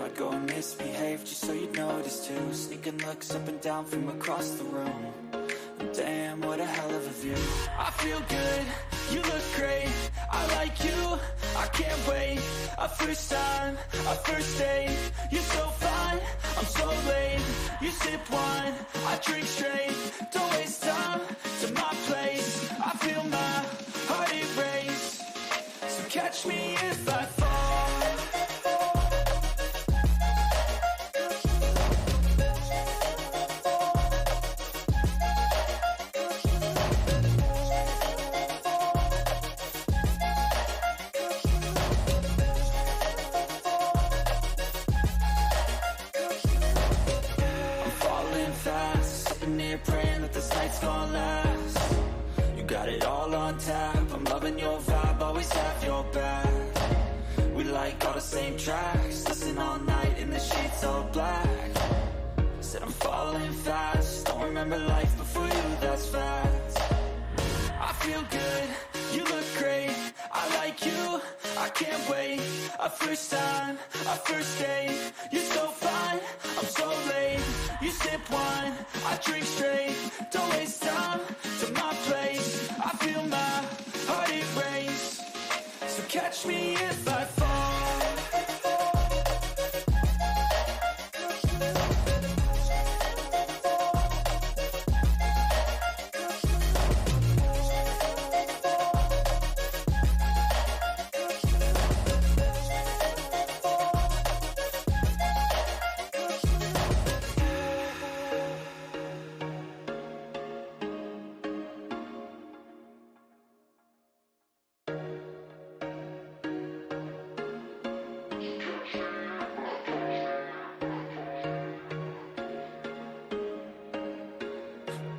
I'd go and misbehave just so you'd notice too. Sneaking looks up and down from across the room. And damn, what a hell of a view. I feel good, you look great, I like you, I can't wait. A first time, a first date, you're so fine, I'm so late. You sip wine, I drink straight, don't waste time to my place. I feel my heart erase, so catch me if I fall. Praying that this night's gonna last. You got it all on tap, I'm loving your vibe, always have your back. We like all the same tracks, listen all night in the sheets all black. Said I'm falling fast, don't remember life before you, that's facts. I feel good, you look great, I like you, I can't wait. A first time, a first date, you're so fine, I'm so late. You sip wine, I drink straight, don't waste time to my place. I feel my heart erase, so catch me if I fall.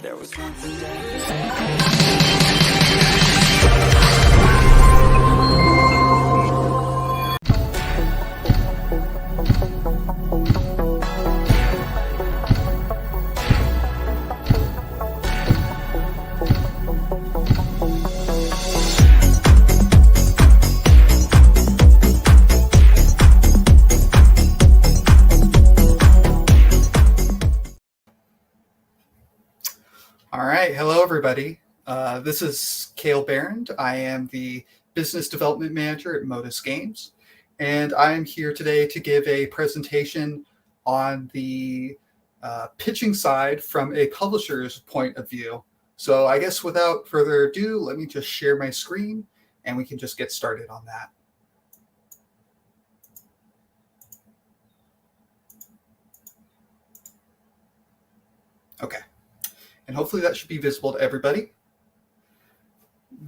There was once a day. All right. Hello, everybody. This is Kael Barend. I am the Business Development Manager at Modus Games, and I am here today to give a presentation on the pitching side from a publisher's point of view. So I guess without further ado, let me just share my screen, and we can just get started on that. Okay. And hopefully that should be visible to everybody.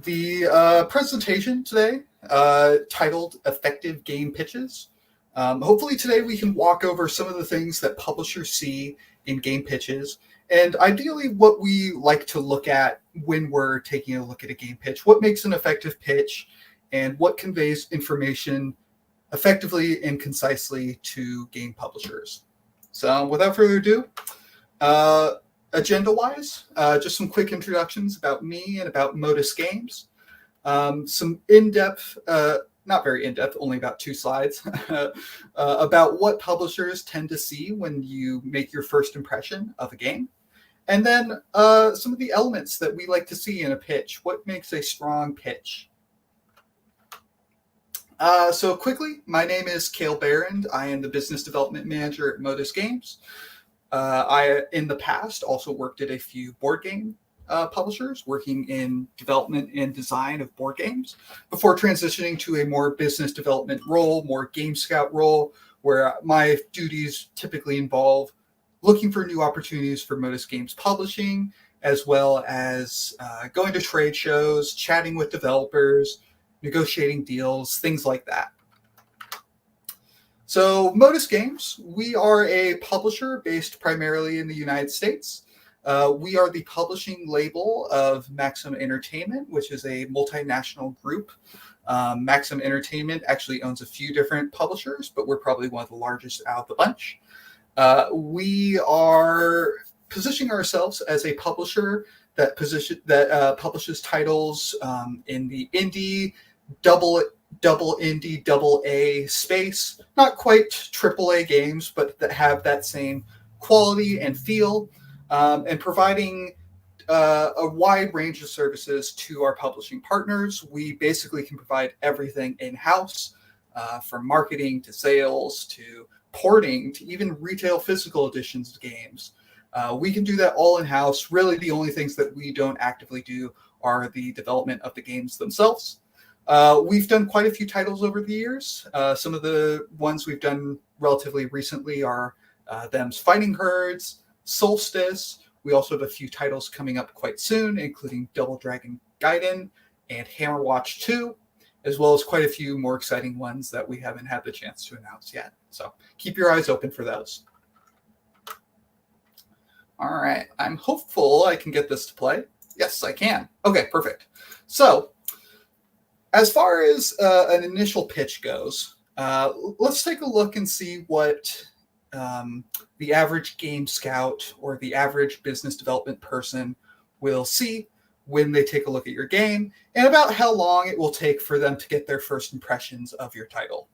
The presentation today, titled Effective Game Pitches. Hopefully today we can walk over some of the things that publishers see in game pitches, and ideally what we like to look at when we're taking a look at a game pitch, what makes an effective pitch, and what conveys information effectively and concisely to game publishers. So without further ado, agenda-wise, just some quick introductions about me and about Modus Games. Some in-depth, not very in-depth, only about 2 slides, about what publishers tend to see when you make your first impression of a game. And then some of the elements that we like to see in a pitch. What makes a strong pitch? So quickly, my name is Kael Barend. I am the Business Development Manager at Modus Games. I, in the past, also worked at a few board game publishers, working in development and design of board games, before transitioning to a more business development role, more game scout role, where my duties typically involve looking for new opportunities for Modus Games publishing, as well as going to trade shows, chatting with developers, negotiating deals, things like that. So Modus Games, we are a publisher based primarily in the United States. We are the publishing label of Maxim Entertainment, which is a multinational group. Maxim Entertainment actually owns a few different publishers, but we're probably one of the largest out of the bunch. We are positioning ourselves as a publisher that publishes titles in the indie, double indie, double A space. Not quite triple A games, but that have that same quality and feel, and providing a wide range of services to our publishing partners. We basically can provide everything in-house, from marketing to sales to porting to even retail physical editions of games. We can do that all in-house. Really, the only things that we don't actively do are the development of the games themselves. We've done quite a few titles over the years. Some of the ones we've done relatively recently are Them's Fighting Herds, Solstice. We also have a few titles coming up quite soon, including Double Dragon Gaiden and Hammerwatch 2, as well as quite a few more exciting ones that we haven't had the chance to announce yet. So keep your eyes open for those. All right, I'm hopeful I can get this to play. Yes, I can. Okay, perfect. So as far as an initial pitch goes, let's take a look and see what the average game scout or the average business development person will see when they take a look at your game, and about how long it will take for them to get their first impressions of your title.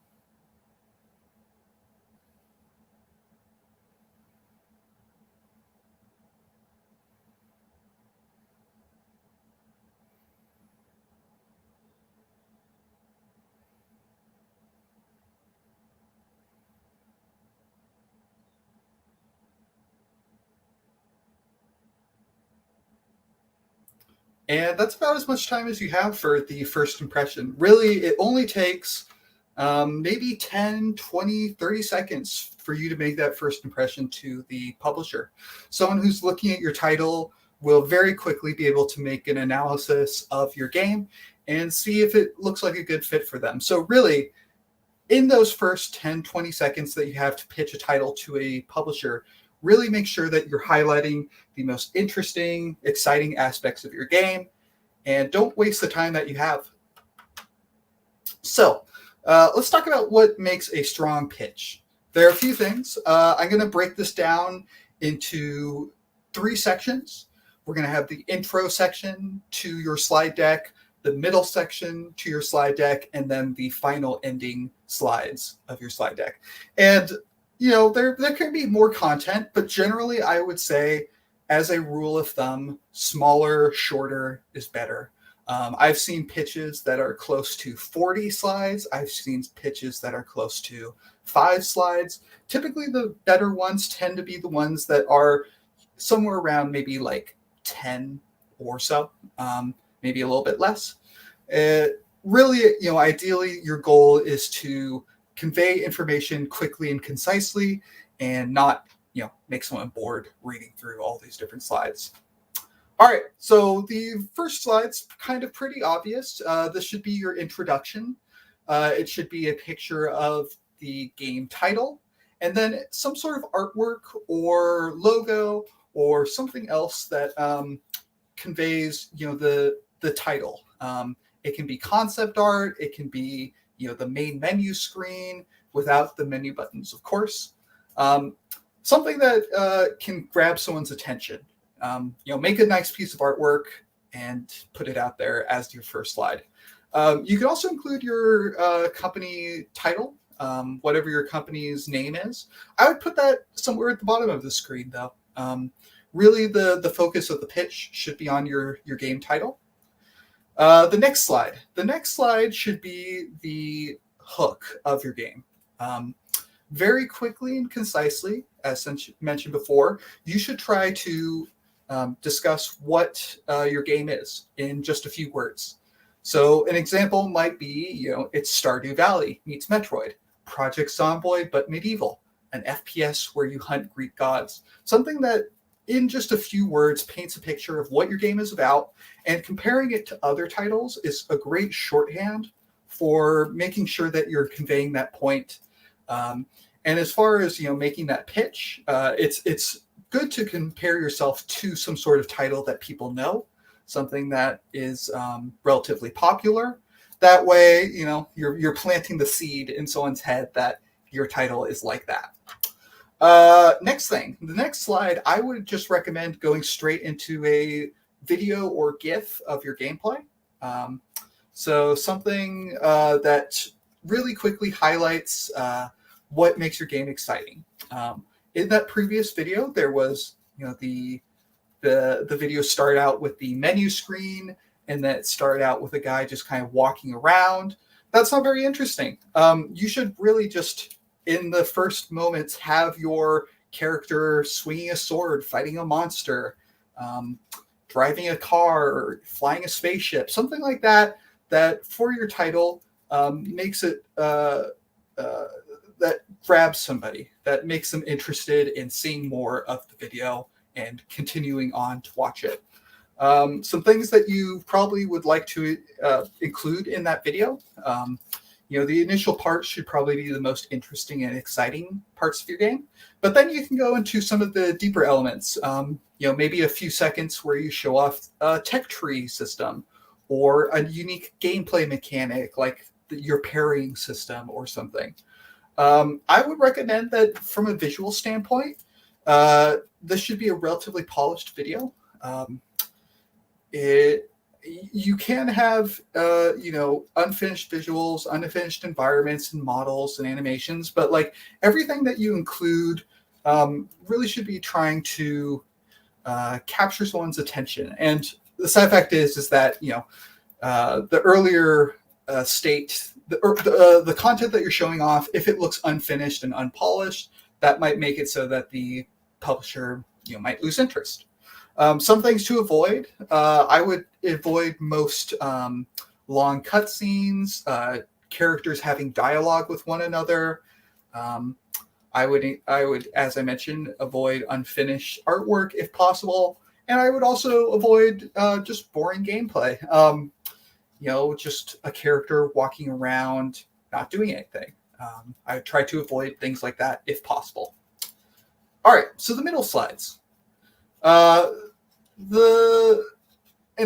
And that's about as much time as you have for the first impression. Really, it only takes maybe 10, 20, 30 seconds for you to make that first impression to the publisher. Someone who's looking at your title will very quickly be able to make an analysis of your game and see if it looks like a good fit for them. So really, in those first 10, 20 seconds that you have to pitch a title to a publisher, really make sure that you're highlighting the most interesting, exciting aspects of your game, and don't waste the time that you have. So let's talk about what makes a strong pitch. There are a few things. I'm going to break this down into 3 sections. We're going to have the intro section to your slide deck, the middle section to your slide deck, and then the final ending slides of your slide deck. And there can be more content, but generally I would say, as a rule of thumb, smaller, shorter is better. I've seen pitches that are close to 40 slides. I've seen pitches that are close to 5 slides. Typically, the better ones tend to be the ones that are somewhere around maybe like 10 or so, maybe a little bit less. Really, ideally, your goal is to convey information quickly and concisely, and not, make someone bored reading through all these different slides. All right, so the first slide's kind of pretty obvious. This should be your introduction. It should be a picture of the game title, and then some sort of artwork or logo or something else that conveys, the title. It can be concept art. It can be the main menu screen without the menu buttons, of course. Something that can grab someone's attention. Make a nice piece of artwork and put it out there as your first slide. You can also include your company title, whatever your company's name is. I would put that somewhere at the bottom of the screen, though. Really, the focus of the pitch should be on your game title. The next slide. The next slide should be the hook of your game. Very quickly and concisely, as mentioned before, you should try to discuss what your game is in just a few words. So an example might be, it's Stardew Valley meets Metroid, Project Zomboid but medieval, an FPS where you hunt Greek gods. Something that in just a few words paints a picture of what your game is about, and comparing it to other titles is a great shorthand for making sure that you're conveying that point. And as far as making that pitch, it's good to compare yourself to some sort of title that people know, something that is relatively popular. That way, you're planting the seed in someone's head that your title is like that. Next thing, the next slide, I would just recommend going straight into a video or GIF of your gameplay. So something that really quickly highlights what makes your game exciting. In that previous video, there was, the video started out with the menu screen, and then it started out with a guy just kind of walking around. That's not very interesting. You should really just, in the first moments, have your character swinging a sword, fighting a monster, driving a car, or flying a spaceship, something like that. That for your title makes it that grabs somebody, that makes them interested in seeing more of the video and continuing on to watch it. Some things that you probably would like to include in that video. The initial parts should probably be the most interesting and exciting parts of your game, but then you can go into some of the deeper elements. Maybe a few seconds where you show off a tech tree system or a unique gameplay mechanic like your parrying system or something. I would recommend that from a visual standpoint, this should be a relatively polished video. You can have, unfinished visuals, unfinished environments and models and animations, but like everything that you include really should be trying to capture someone's attention. And the side effect is that, the earlier state, the content that you're showing off, if it looks unfinished and unpolished, that might make it so that the publisher, might lose interest. Some things to avoid. I would avoid most long cutscenes, characters having dialogue with one another. I would, as I mentioned, avoid unfinished artwork if possible, and I would also avoid just boring gameplay. Just a character walking around, not doing anything. I try to avoid things like that if possible. All right, so the middle slides. And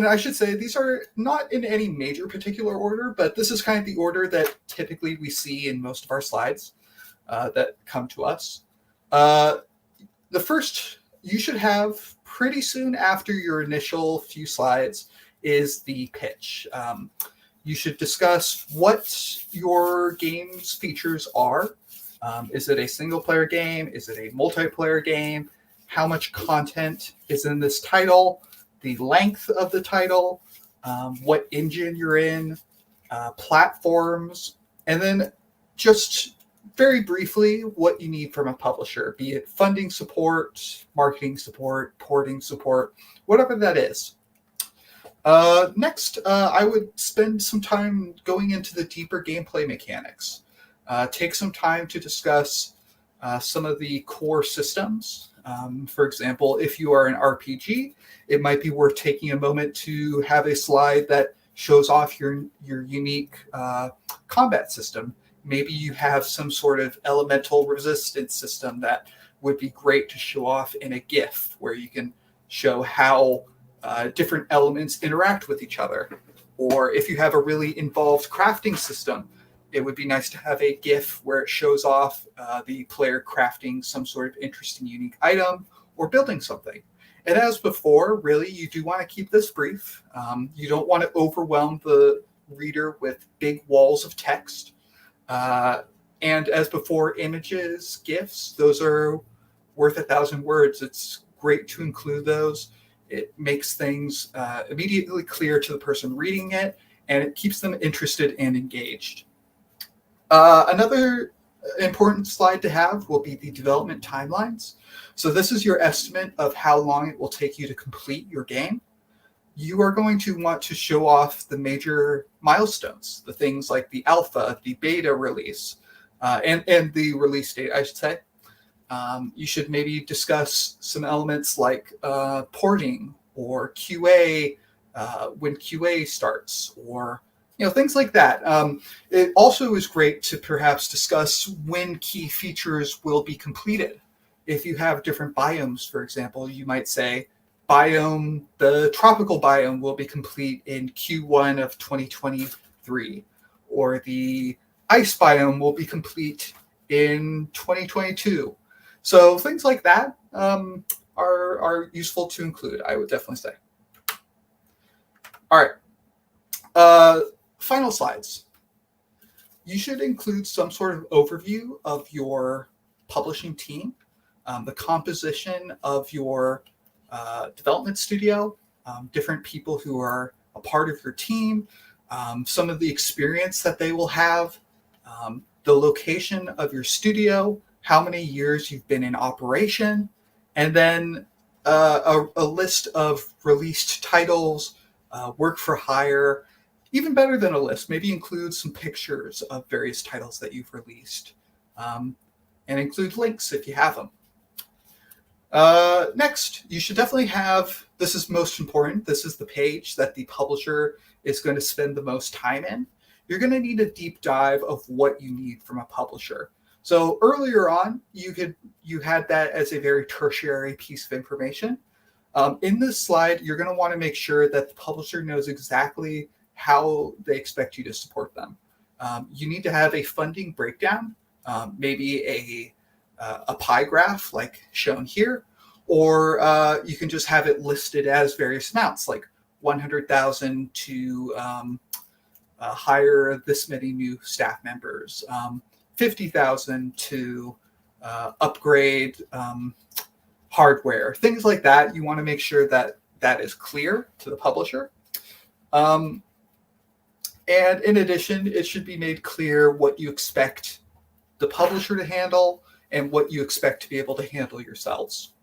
I should say these are not in any major particular order, but this is kind of the order that typically we see in most of our slides that come to us. The first you should have pretty soon after your initial few slides is the pitch. You should discuss what your game's features are. Is it a single player game? Is it a multiplayer game? How much content is in this title? The length of the title, what engine you're in, platforms, and then just very briefly what you need from a publisher, be it funding support, marketing support, porting support, whatever that is. Next, I would spend some time going into the deeper gameplay mechanics. Take some time to discuss some of the core systems. For example, if you are an RPG, it might be worth taking a moment to have a slide that shows off your unique combat system. Maybe you have some sort of elemental resistance system that would be great to show off in a GIF where you can show how different elements interact with each other. Or if you have a really involved crafting system, it would be nice to have a GIF where it shows off the player crafting some sort of interesting, unique item or building something. And as before, really, you do want to keep this brief. You don't want to overwhelm the reader with big walls of text. And as before, images, GIFs, those are worth 1,000 words. It's great to include those. It makes things immediately clear to the person reading it, and it keeps them interested and engaged. Another important slide to have will be the development timelines. So this is your estimate of how long it will take you to complete your game. You are going to want to show off the major milestones, the things like the alpha, the beta release, and the release date, I should say. You should maybe discuss some elements like porting or QA, when QA starts, or things like that. It also is great to perhaps discuss when key features will be completed. If you have different biomes, for example, you might say the tropical biome will be complete in Q1 of 2023, or the ice biome will be complete in 2022. So things like that are useful to include, I would definitely say. All right. final slides. You should include some sort of overview of your publishing team, the composition of your development studio, different people who are a part of your team, some of the experience that they will have, the location of your studio, how many years you've been in operation, and then a list of released titles, work for hire. Even better than a list, maybe include some pictures of various titles that you've released, and include links if you have them. Next, you should definitely have, this is most important, this is the page that the publisher is going to spend the most time in. You're going to need a deep dive of what you need from a publisher. So earlier on, you had that as a very tertiary piece of information. In this slide, you're going to want to make sure that the publisher knows exactly how they expect you to support them. You need to have a funding breakdown, maybe a pie graph like shown here, or you can just have it listed as various amounts, like 100,000 to hire this many new staff members, 50,000 to upgrade hardware, things like that. You want to make sure that that is clear to the publisher. And in addition, it should be made clear what you expect the publisher to handle and what you expect to be able to handle yourselves.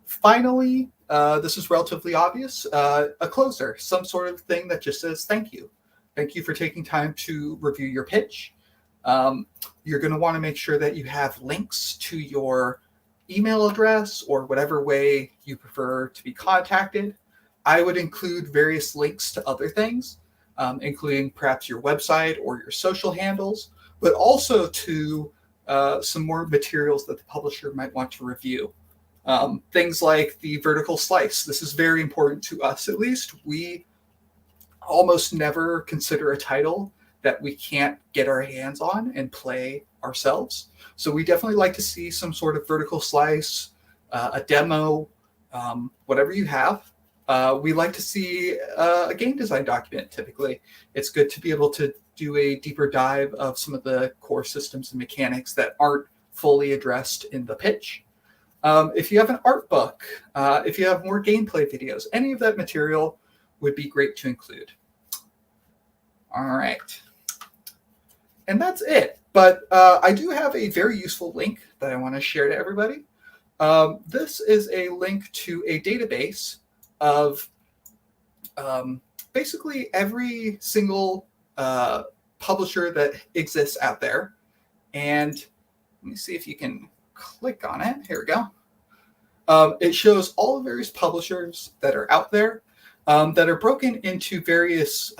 Finally, this is relatively obvious, a closer, some sort of thing that just says thank you. Thank you for taking time to review your pitch. You're going to want to make sure that you have links to your email address or whatever way you prefer to be contacted. I would include various links to other things, including perhaps your website or your social handles, but also to some more materials that the publisher might want to review. Things like the vertical slice. This is very important to us, at least. We almost never consider a title that we can't get our hands on and play ourselves. So we definitely like to see some sort of vertical slice, a demo, whatever you have. We like to see a game design document, typically. It's good to be able to do a deeper dive of some of the core systems and mechanics that aren't fully addressed in the pitch. If you have an art book, if you have more gameplay videos, any of that material would be great to include. All right. And that's it. But I do have a very useful link that I want to share to everybody. This is a link to a database of basically every single publisher that exists out there. And let me see if you can click on it. Here we go. It shows all the various publishers that are out there that are broken into various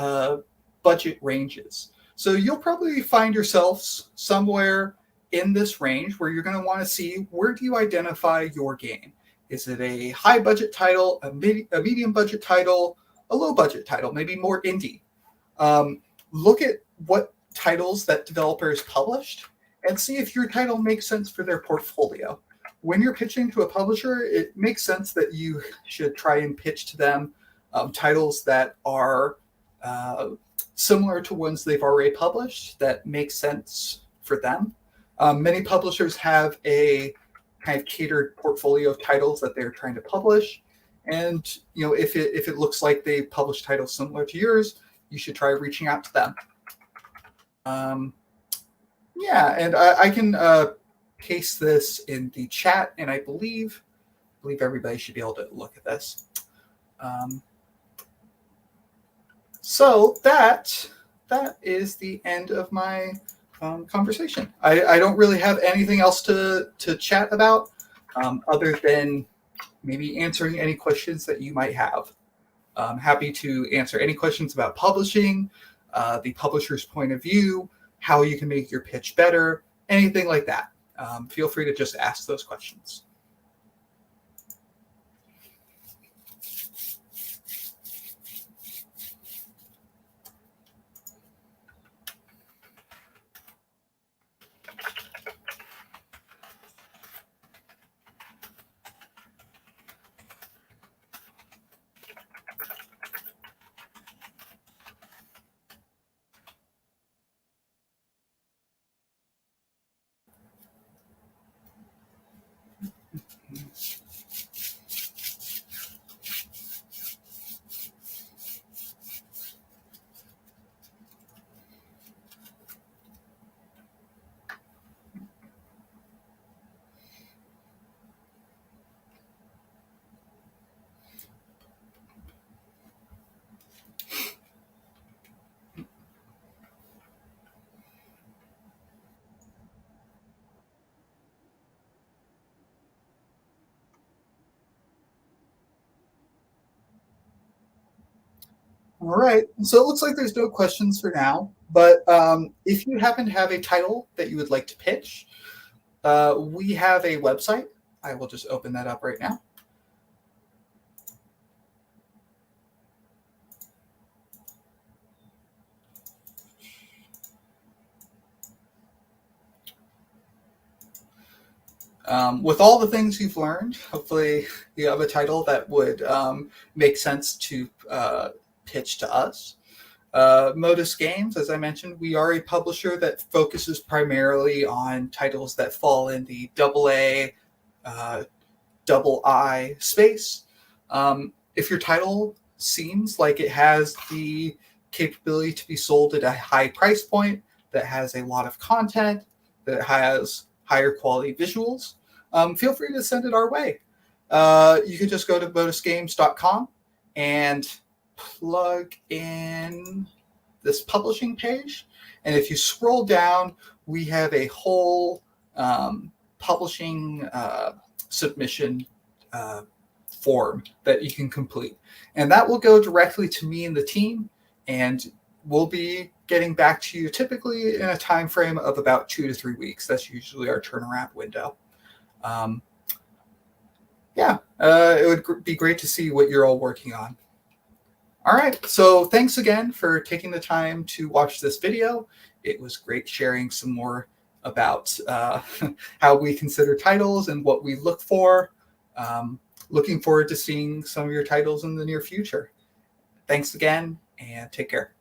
budget ranges. So you'll probably find yourselves somewhere in this range where you're going to want to see, where do you identify your game? Is it a high budget title, a medium budget title, a low budget title, maybe more indie? Look at what titles that developers published and see if your title makes sense for their portfolio. When you're pitching to a publisher, it makes sense that you should try and pitch to them titles that are similar to ones they've already published that make sense for them. Many publishers have a kind of catered portfolio of titles that they're trying to publish. And if it looks like they publish titles similar to yours, you should try reaching out to them. Yeah, and I can paste this in the chat, and I believe everybody should be able to look at this. So that is the end of my conversation. I don't really have anything else to chat about other than maybe answering any questions that you might have. I'm happy to answer any questions about publishing, the publisher's point of view, how you can make your pitch better, anything like that. Feel free to just ask those questions. All right. So it looks like there's no questions for now. But if you happen to have a title that you would like to pitch, we have a website. I will just open that up right now. With all the things you've learned, hopefully you have a title that would make sense to pitch to us. Modus Games, as I mentioned, we are a publisher that focuses primarily on titles that fall in the AA, double I space. If your title seems like it has the capability to be sold at a high price point, that has a lot of content, that has higher quality visuals, feel free to send it our way. You can just go to modusgames.com and plug in this publishing page. And if you scroll down, we have a whole publishing submission form that you can complete. And that will go directly to me and the team, and we'll be getting back to you typically in a time frame of about 2 to 3 weeks. That's usually our turnaround window. It would be great to see what you're all working on. All right, so thanks again for taking the time to watch this video. It was great sharing some more about how we consider titles and what we look for. Looking forward to seeing some of your titles in the near future. Thanks again, and take care.